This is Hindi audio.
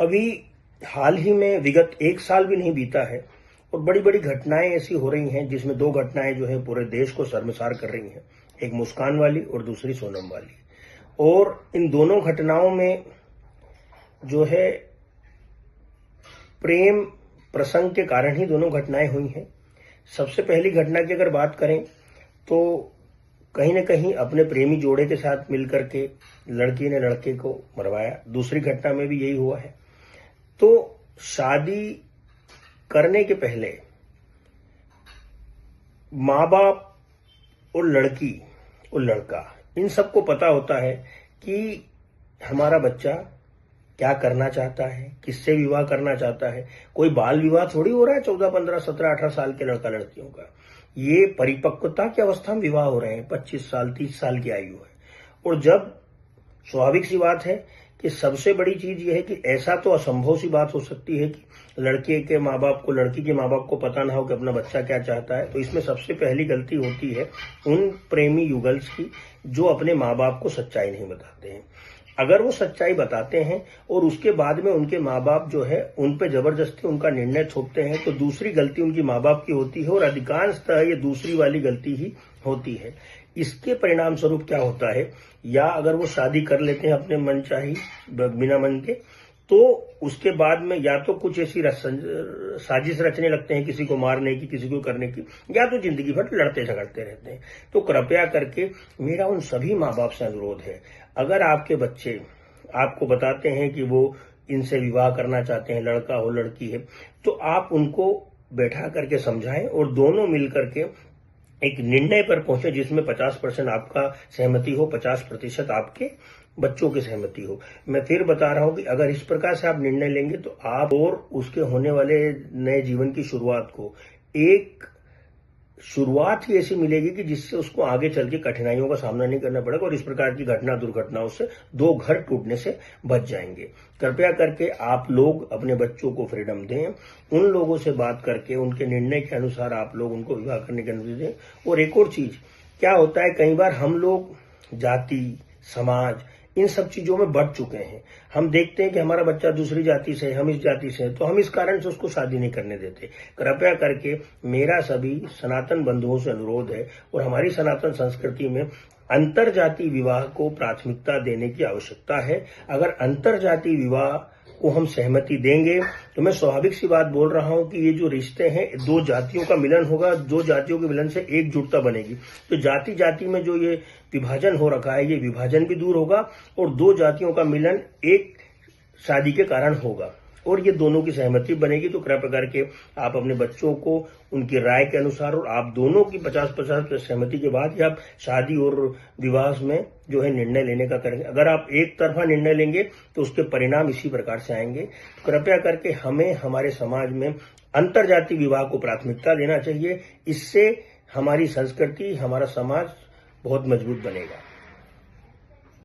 अभी हाल ही में विगत 1 साल भी नहीं बीता है और बड़ी बड़ी घटनाएं ऐसी हो रही हैं जिसमें 2 घटनाएं जो है पूरे देश को शर्मसार कर रही हैं। एक मुस्कान वाली और दूसरी सोनम वाली। और इन दोनों घटनाओं में जो है प्रेम प्रसंग के कारण ही दोनों घटनाएं हुई हैं। सबसे पहली घटना की अगर बात करें तो कहीं न कहीं अपने प्रेमी जोड़े के साथ मिलकर के लड़की ने लड़के को मरवाया। दूसरी घटना में भी यही हुआ है। तो शादी करने के पहले माँ बाप और लड़की और लड़का इन सबको पता होता है कि हमारा बच्चा क्या करना चाहता है, किससे विवाह करना चाहता है। कोई बाल विवाह थोड़ी हो रहा है 14, 15, 17, 18 साल के लड़का लड़कियों का। ये परिपक्वता की अवस्था में विवाह हो रहे हैं। 25 साल 30 साल की आयु है। और जब स्वाभाविक सी बात है कि सबसे बड़ी चीज यह है कि ऐसा तो असंभव सी बात हो सकती है कि लड़के के माँ बाप को, लड़की के माँ बाप को पता ना हो कि अपना बच्चा क्या चाहता है। तो इसमें सबसे पहली गलती होती है उन प्रेमी युगल्स की जो अपने माँ बाप को सच्चाई नहीं बताते हैं। अगर वो सच्चाई बताते हैं और उसके बाद में उनके माँ बाप जो है उन पे जबरदस्ती उनका निर्णय थोपते हैं तो दूसरी गलती उनकी माँ बाप की होती है और अधिकांशतः ये दूसरी वाली गलती ही होती है। इसके परिणाम स्वरूप क्या होता है, या अगर वो शादी कर लेते हैं अपने मन चाही बिना मन के, तो उसके बाद में या तो कुछ ऐसी साजिश रचने लगते हैं किसी को मारने की, किसी को करने की, या तो जिंदगी भर लड़ते झगड़ते रहते हैं। तो कृपया करके मेरा उन सभी माँ बाप से अनुरोध है, अगर आपके बच्चे आपको बताते हैं कि वो इनसे विवाह करना चाहते हैं, लड़का हो लड़की है, तो आप उनको बैठा करके समझाएं और दोनों मिलकर के एक निर्णय पर पहुंचे जिसमें 50% आपका सहमति हो, 50% आपके बच्चों की सहमति हो। मैं फिर बता रहा हूं कि अगर इस प्रकार से आप निर्णय लेंगे तो आप और उसके होने वाले नए जीवन की शुरुआत को एक शुरुआत ही ऐसी मिलेगी कि जिससे उसको आगे चल के कठिनाइयों का सामना नहीं करना पड़ेगा और इस प्रकार की घटना दुर्घटनाओं से 2 घर टूटने से बच जाएंगे। कृपया करके आप लोग अपने बच्चों को फ्रीडम दें, उन लोगों से बात करके उनके निर्णय के अनुसार आप लोग उनको विवाह करने की अनुमति दें। और एक और चीज क्या होता है, कई बार हम लोग जाति, समाज, इन सब चीजों में बढ़ चुके हैं। हम देखते हैं कि हमारा बच्चा दूसरी जाति से है, हम इस जाति से हैं, तो हम इस कारण से उसको शादी नहीं करने देते। कृपया करके मेरा सभी सनातन बंधुओं से अनुरोध है और हमारी सनातन संस्कृति में अंतर जाति विवाह को प्राथमिकता देने की आवश्यकता है। अगर अंतर जाति विवाह को हम सहमति देंगे तो मैं स्वाभाविक सी बात बोल रहा हूं कि ये जो रिश्ते हैं 2 जातियों का मिलन होगा, 2 जातियों के मिलन से एकजुटता बनेगी। तो जाति जाति में जो ये विभाजन हो रखा है, ये विभाजन भी दूर होगा और 2 जातियों का मिलन एक शादी के कारण होगा और ये दोनों की सहमति बनेगी। तो कृपया करके आप अपने बच्चों को उनकी राय के अनुसार और आप दोनों की 50% सहमति के बाद ही आप शादी और विवाह में जो है निर्णय लेने का करेंगे। अगर आप एक तरफा निर्णय लेंगे तो उसके परिणाम इसी प्रकार से आएंगे। तो कृपया करके हमें हमारे समाज में अंतरजातीय विवाह को प्राथमिकता देना चाहिए। इससे हमारी संस्कृति, हमारा समाज बहुत मजबूत बनेगा।